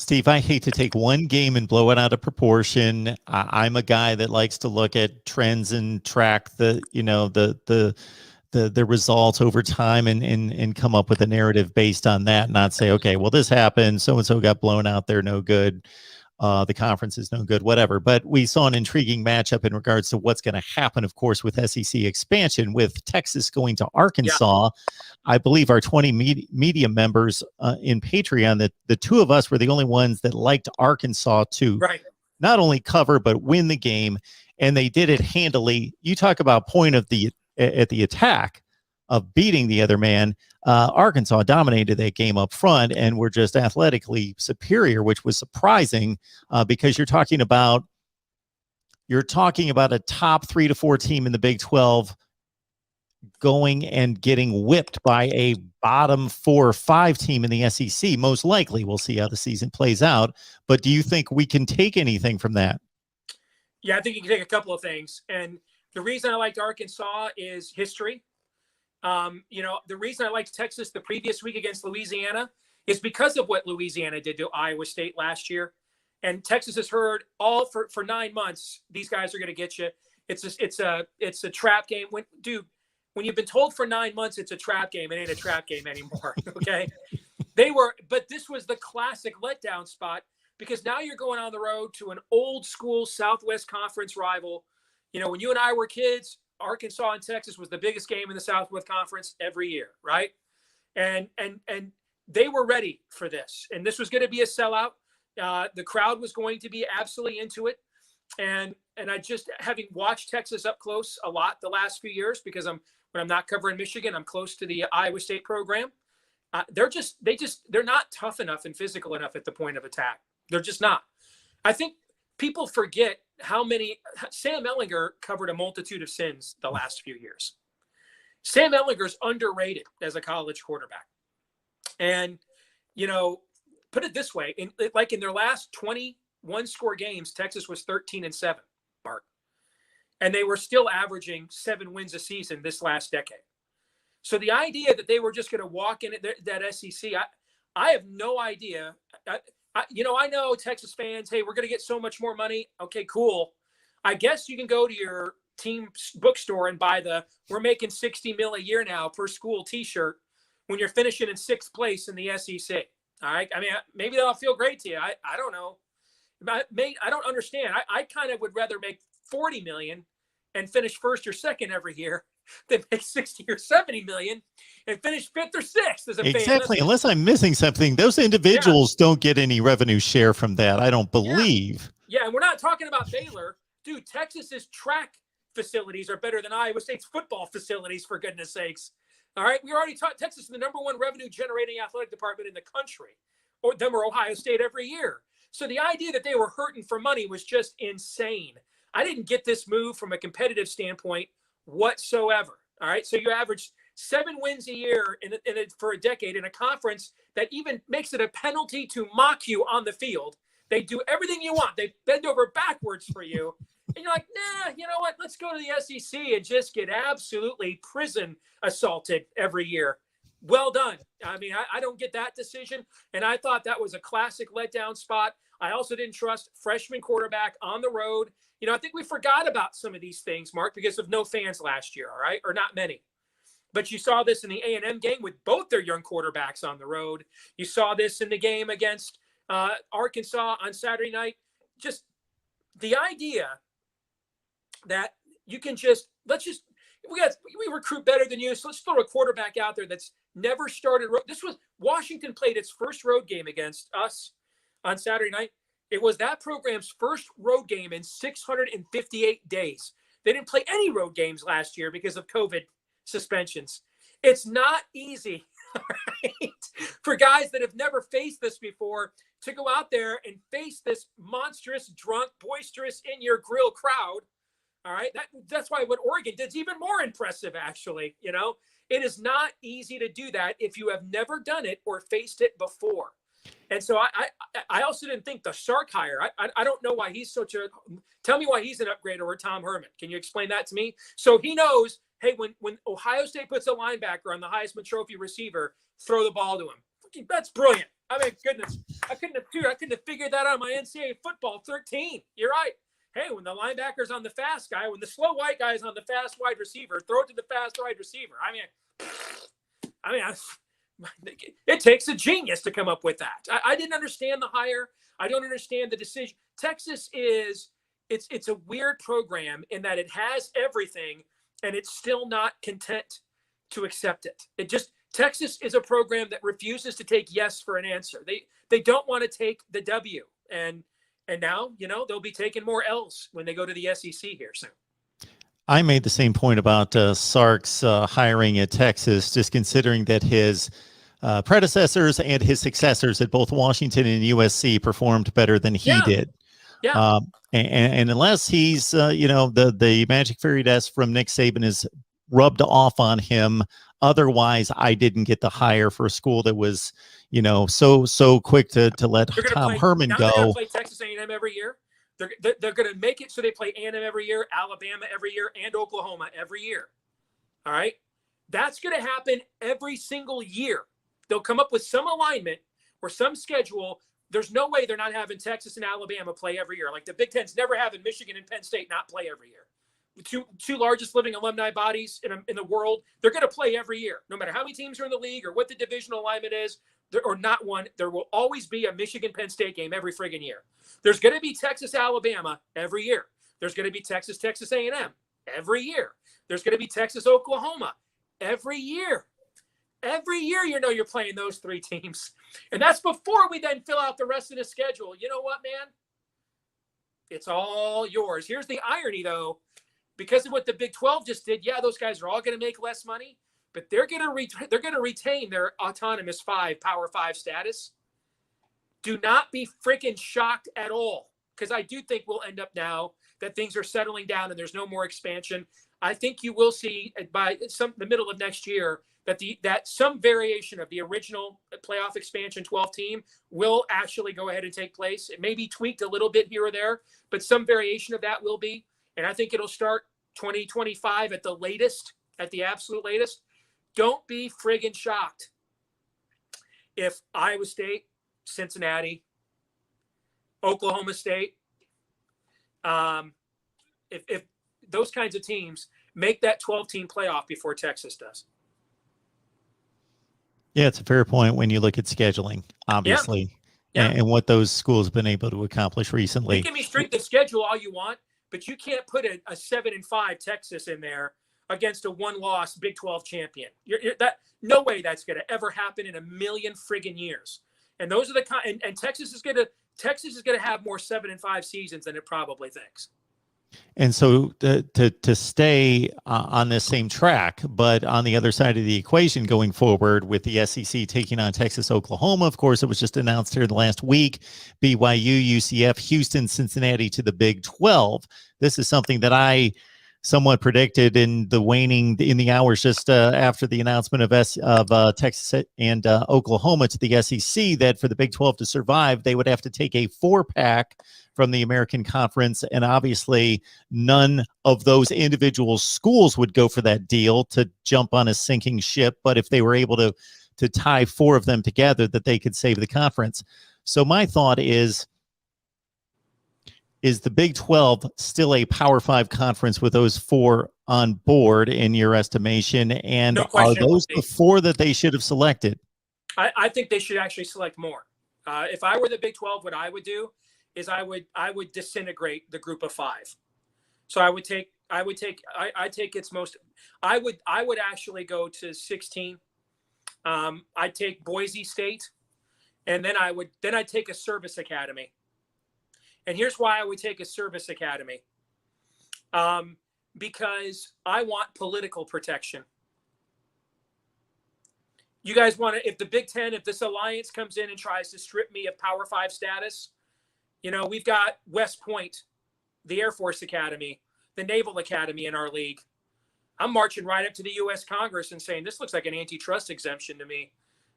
Steve, I hate to take one game and blow it out of proportion. I'm a guy that likes to look at trends and track the results over time and come up with a narrative based on that, not say, okay, well, this happened, so and so got blown out, they're no good. The conference is no good, whatever. But we saw an intriguing matchup in regards to what's going to happen, of course, with SEC expansion, with Texas going to Arkansas. Yeah. I believe our 20 media members in Patreon, that the two of us were the only ones that liked Arkansas to not only cover, but win the game. And they did it handily. You talk about point of the at the attack of beating the other man. Arkansas dominated that game up front and were just athletically superior, which was surprising because you're talking about a top 3 to 4 team in the Big 12 going and getting whipped by a bottom 4 or 5 team in the SEC. Most likely, we'll see how the season plays out. But do you think we can take anything from that? Yeah, I think you can take a couple of things. And the reason I liked Arkansas is history. The reason I liked Texas the previous week against Louisiana is because of what Louisiana did to Iowa State last year. And Texas has heard all for 9 months, these guys are going to get you. It's a trap game. When you've been told for 9 months it's a trap game, it ain't a trap game anymore. Okay. But this was the classic letdown spot because now you're going on the road to an old school Southwest Conference rival. When you and I were kids, Arkansas and Texas was the biggest game in the Southwest Conference every year, right? And they were ready for this. And this was going to be a sellout. The crowd was going to be absolutely into it. And I just, having watched Texas up close a lot the last few years, because when I'm not covering Michigan, I'm close to the Iowa State program. They're not tough enough and physical enough at the point of attack. They're just not. I think people forget how many Sam Ehlinger covered a multitude of sins the last few years. Sam Ehlinger's underrated as a college quarterback. And, put it this way, in their last 21 score games, Texas was 13-7, Mark. And they were still averaging 7 wins a season this last decade. So the idea that they were just going to walk in at that SEC, I have no idea. I know Texas fans, hey, we're going to get so much more money. Okay, cool. I guess you can go to your team bookstore and buy we're making $60 million a year now per school t-shirt when you're finishing in 6th place in the SEC. All right. I mean, maybe that'll feel great to you. I don't know. I don't understand. I kind of would rather make $40 million and finish 1st or 2nd every year than make 60 or 70 million and finish 5th or 6th as a fan. Exactly. Unless I'm missing something, those individuals don't get any revenue share from that. I don't believe. Yeah. And we're not talking about Baylor. Dude, Texas's track facilities are better than Iowa State's football facilities, for goodness sakes. All right. We already taught Texas is the #1 revenue generating athletic department in the country, or them or Ohio State every year. So the idea that they were hurting for money was just insane. I didn't get this move from a competitive standpoint whatsoever. All right. So you average 7 wins a year for a decade in a conference that even makes it a penalty to mock you on the field. They do everything you want. They bend over backwards for you. And you're like, nah, you know what? Let's go to the SEC and just get absolutely prison assaulted every year. Well done. I mean, I don't get that decision. And I thought that was a classic letdown spot. I also didn't trust freshman quarterback on the road. I think we forgot about some of these things, Mark, because of no fans last year, all right? Or not many. But you saw this in the A&M game with both their young quarterbacks on the road. You saw this in the game against Arkansas on Saturday night. Just the idea that you can we recruit better than you, so let's throw a quarterback out there that's never started. Washington played its first road game against us on Saturday night. It was that program's first road game in 658 days. They didn't play any road games last year because of COVID suspensions. It's not easy, right, for guys that have never faced this before to go out there and face this monstrous, drunk, boisterous, in-your-grill crowd. All right, that's why what Oregon did is even more impressive, actually. It is not easy to do that if you have never done it or faced it before. And so I also didn't think the Sark hire. I don't know why he's tell me why he's an upgrade over Tom Herman. Can you explain that to me? So he knows, hey, when Ohio State puts a linebacker on the Heisman Trophy receiver, throw the ball to him. That's brilliant. I mean, goodness, I couldn't have figured that out on my NCAA football 13. You're right. Hey, when the linebacker's on the fast guy, when the slow white guy's on the fast wide receiver, throw it to the fast wide receiver. It takes a genius to come up with that. I didn't understand the hire. I don't understand the decision. Texas it's a weird program in that it has everything and it's still not content to accept it. Texas is a program that refuses to take yes for an answer. They don't want to take the W. And now, they'll be taking more L's when they go to the SEC here soon. I made the same point about Sark's hiring at Texas, just considering that his predecessors and his successors at both Washington and USC performed better than he did. Yeah. And unless he's, the magic fairy dust from Nick Saban is rubbed off on him, otherwise I didn't get the hire for a school that was, so quick to let Tom Herman go. They're going to play Texas A&M every year. They're going to make it so they play A&M every year, Alabama every year, and Oklahoma every year. All right? That's going to happen every single year. They'll come up with some alignment or some schedule. There's no way they're not having Texas and Alabama play every year. Like the Big Ten's never having Michigan and Penn State not play every year. The two largest living alumni bodies in the world, they're going to play every year. No matter how many teams are in the league or what the divisional alignment is, or not one, there will always be a Michigan-Penn State game every friggin' year. There's going to be Texas-Alabama every year. There's going to be Texas A&M every year. There's going to be Texas-Oklahoma every year. Every year, you're playing those three teams. And that's before we then fill out the rest of the schedule. You know what, man? It's all yours. Here's the irony, though. Because of what the Big 12 just did, those guys are all going to make less money, but they're going to retain their autonomous Power 5 status. Do not be freaking shocked at all, because I do think we'll end up now that things are settling down and there's no more expansion. I think you will see by the middle of next year that some variation of the original playoff expansion 12 team will actually go ahead and take place. It may be tweaked a little bit here or there, but some variation of that will be. And I think it'll start 2025 at the latest, at the absolute latest. Don't be friggin' shocked if Iowa State, Cincinnati, Oklahoma State, if those kinds of teams make that 12-team playoff before Texas does. Yeah, it's a fair point when you look at scheduling, obviously, and what those schools have been able to accomplish recently. You can be strict the schedule all you want, but you can't put a 7-5 Texas in there against a one-loss Big 12 champion. No way that's going to ever happen in a million friggin' years. And those are and Texas is going to have more 7-5 seasons than it probably thinks. And so to stay on this same track, but on the other side of the equation going forward with the SEC taking on Texas, Oklahoma, of course, it was just announced here the last week, BYU, UCF, Houston, Cincinnati to the Big 12. This is something that I somewhat predicted in the hours just after the announcement of Texas and Oklahoma to the SEC, that for the Big 12 to survive, they would have to take a 4-pack from the American Conference, and obviously none of those individual schools would go for that deal to jump on a sinking ship. But if they were able to tie 4 of them together, that they could save the conference. So my thought is the Big 12 still a Power 5 conference with those 4 on board in your estimation? And are those the 4 that they should have selected? I think they should actually select more. If I were the Big 12, what I would do is I would disintegrate the group of 5. So I would take its most. I would actually go to 16. I'd take Boise State, and then I'd take a service academy. And here's why I would take a service academy. Because I want political protection. You guys want to, if the Big Ten, if this alliance comes in and tries to strip me of Power 5 status, we've got West Point, the Air Force Academy, the Naval Academy in our league. I'm marching right up to the U.S. Congress and saying, this looks like an antitrust exemption to me,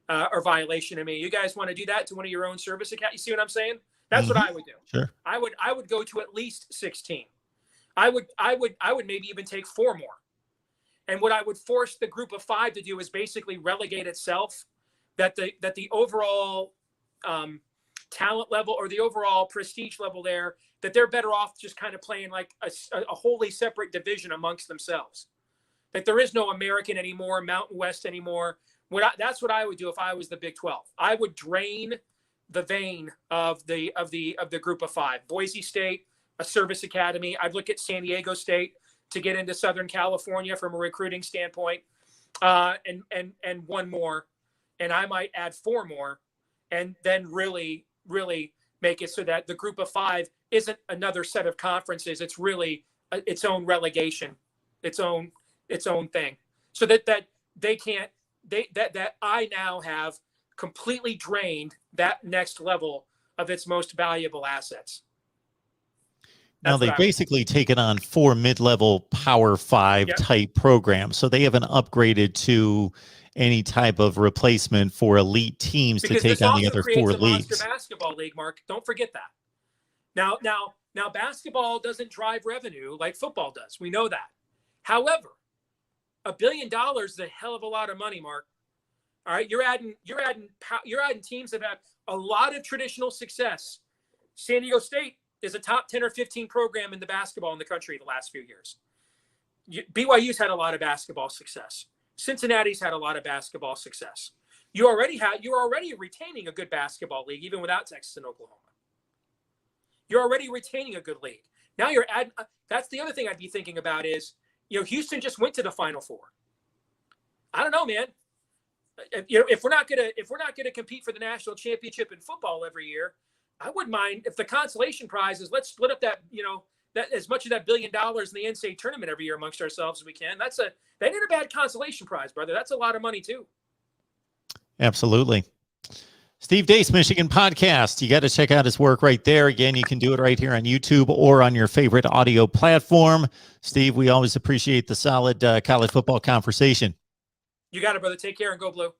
or violation to me. You guys want to do that to one of your own service accounts? You see what I'm saying? That's what I would do. Sure. I would go to at least 16. I would maybe even take 4 more. And what I would force the group of 5 to do is basically relegate itself, that the overall talent level or the overall prestige level there, that they're better off just kind of playing like a wholly separate division amongst themselves. That there is no American anymore, Mountain West anymore. That's what I would do if I was the Big 12. I would drain the vein of the group of five. Boise State, a service academy. I'd look at San Diego State to get into Southern California from a recruiting standpoint, and one more, and I might add four more, and then really make it so that the group of five isn't another set of conferences. It's really its own relegation, its own thing, so that they can't that I now have completely drained that next level of its most valuable assets. Now they've basically taken on 4 mid-level Power 5 type programs, so they haven't upgraded to any type of replacement for elite teams to take on the other 4 leagues. Monster basketball league, Mark. Don't forget that. Now, basketball doesn't drive revenue like football does. We know that. However, $1 billion is a hell of a lot of money, Mark. All right, you're adding teams that have a lot of traditional success. San Diego State is a top 10 or 15 program in the basketball in the country the last few years. BYU's had a lot of basketball success. Cincinnati's had a lot of basketball success. You're already retaining a good basketball league, even without Texas and Oklahoma. You're already retaining a good league. Now you're adding. That's the other thing I'd be thinking about is, Houston just went to the Final Four. I don't know, man. If we're not gonna compete for the national championship in football every year, I wouldn't mind if the consolation prize is let's split up that that as much of that $1 billion in the NCAA tournament every year amongst ourselves as we can. That ain't a bad consolation prize, brother. That's a lot of money too. Absolutely. Steve Deace, Michigan Podcast. You got to check out his work right there. Again, you can do it right here on YouTube or on your favorite audio platform. Steve, we always appreciate the solid college football conversation. You got it, brother. Take care and go Blue.